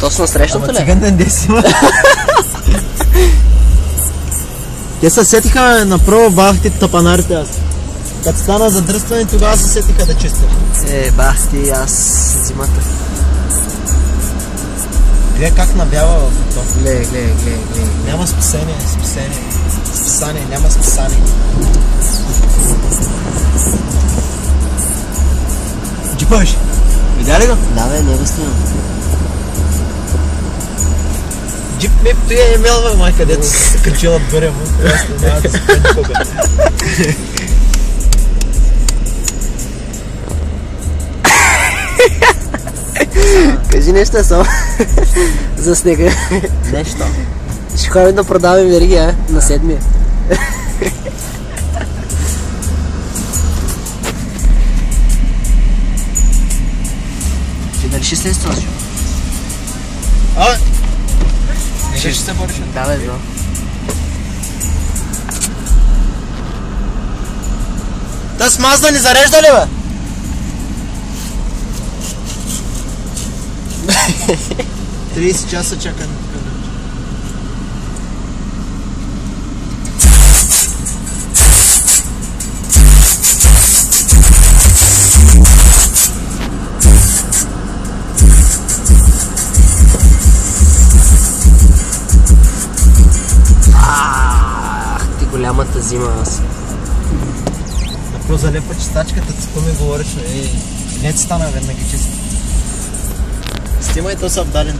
Точно срещното ли? Циган ден си има. Те се сетиха направо бахте тъпанарите аз. Като стана задръстване, тогава се сетиха да чистят. Бах ти, аз зимата. Гледай как навява в то. Гледай. Няма спасение. Няма спасание. Джипаш. Видя ли го? Да бе, не го снимам. Джип ми той е имел бе, май, където се качила бъря му. Просто няма да се пъни кога. Кажи нещо само за снега. Нещо. Ще ходим да продаваме вериги, на 7-ми. Ти дали ще следстваш? Не ще се бориш? Да бе, знам. Та с Мазда ни зарежда ли бе? 30 часа чакам. Ти голямата зима аз. Ако залепа чистачката, какво ми говориш? Не ти стана веднага чист. Стимай, то са вдален.